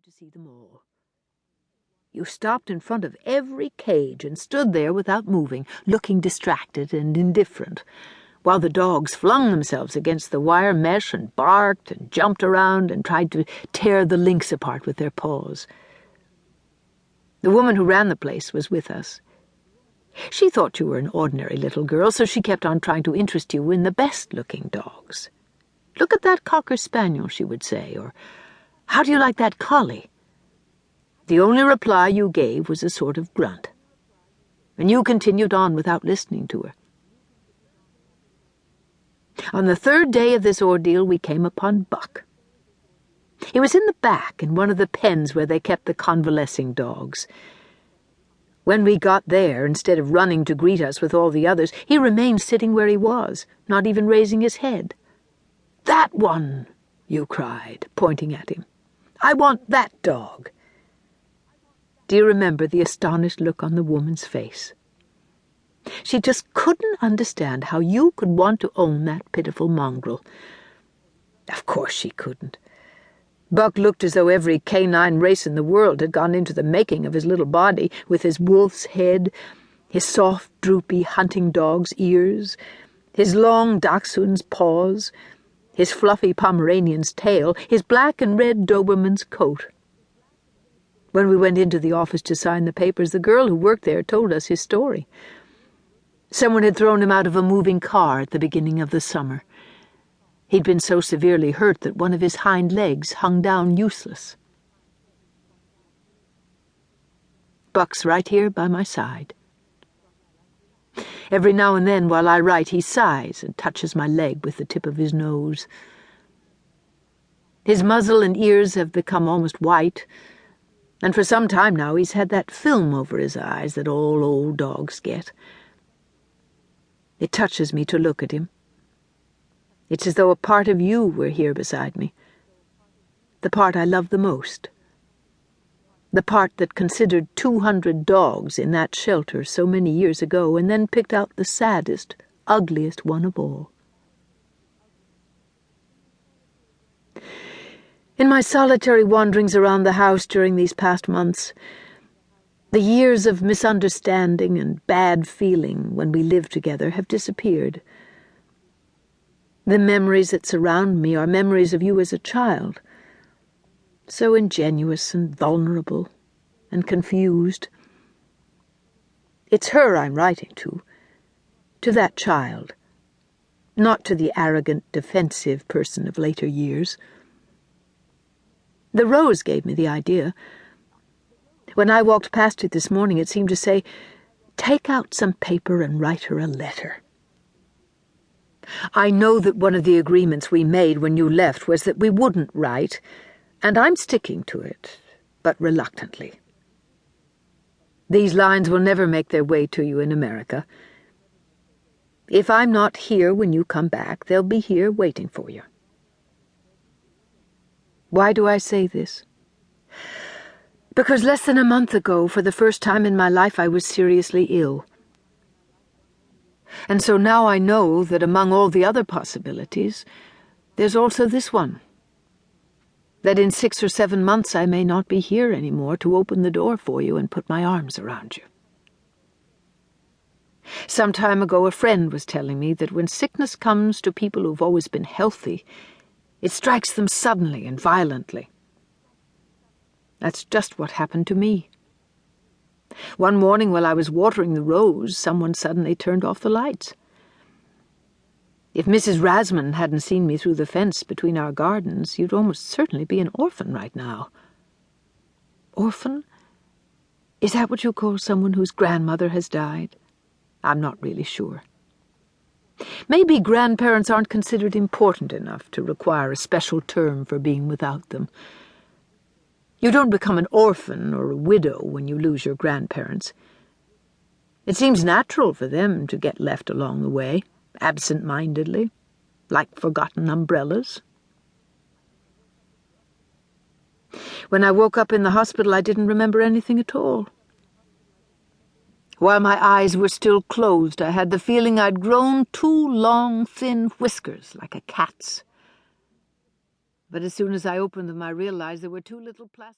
to see them all. You stopped in front of every cage and stood there without moving, looking distracted and indifferent, while the dogs flung themselves against the wire mesh and barked and jumped around and tried to tear the links apart with their paws. The woman who ran the place was with us. She thought you were an ordinary little girl, so she kept on trying to interest you in the best-looking dogs. "Look at that Cocker Spaniel," she would say, or "How do you like that collie?" The only reply you gave was a sort of grunt, and you continued on without listening to her. On the third day of this ordeal, we came upon Buck. He was in the back in one of the pens where they kept the convalescing dogs. When we got there, instead of running to greet us with all the others, he remained sitting where he was, not even raising his head. "That one!" you cried, pointing at him. "I want that dog." Do you remember the astonished look on the woman's face? She just couldn't understand how you could want to own that pitiful mongrel. Of course she couldn't. Buck looked as though every canine race in the world had gone into the making of his little body, with his wolf's head, his soft, droopy hunting dog's ears, his long dachshund's paws, his fluffy Pomeranian's tail, his black and red Doberman's coat. When we went into the office to sign the papers, the girl who worked there told us his story. Someone had thrown him out of a moving car at the beginning of the summer. He'd been so severely hurt that one of his hind legs hung down useless. Buck's right here by my side. Every now and then, while I write, he sighs and touches my leg with the tip of his nose. His muzzle and ears have become almost white, and for some time now he's had that film over his eyes that all old dogs get. It touches me to look at him. It's as though a part of you were here beside me, the part I love the most, the part that considered 200 dogs in that shelter so many years ago and then picked out the saddest, ugliest one of all. In my solitary wanderings around the house during these past months, the years of misunderstanding and bad feeling when we lived together have disappeared. The memories that surround me are memories of you as a child, so ingenuous and vulnerable and confused. It's her I'm writing to that child, not to the arrogant, defensive person of later years. The rose gave me the idea. When I walked past it this morning, it seemed to say, "Take out some paper and write her a letter." I know that one of the agreements we made when you left was that we wouldn't write, and I'm sticking to it, but reluctantly. These lines will never make their way to you in America. If I'm not here when you come back, they'll be here waiting for you. Why do I say this? Because less than a month ago, for the first time in my life, I was seriously ill. And so now I know that among all the other possibilities, there's also this one. That in 6 or 7 months I may not be here anymore to open the door for you and put my arms around you. Some time ago, a friend was telling me that when sickness comes to people who've always been healthy, it strikes them suddenly and violently. That's just what happened to me. One morning while I was watering the rose, someone suddenly turned off the lights. If Mrs. Rasman hadn't seen me through the fence between our gardens, you'd almost certainly be an orphan right now. Orphan? Is that what you call someone whose grandmother has died? I'm not really sure. Maybe grandparents aren't considered important enough to require a special term for being without them. You don't become an orphan or a widow when you lose your grandparents. It seems natural for them to get left along the way, absent-mindedly, like forgotten umbrellas. When I woke up in the hospital, I didn't remember anything at all. While my eyes were still closed, I had the feeling I'd grown 2 long, thin whiskers like a cat's. But as soon as I opened them, I realized there were 2 little plastic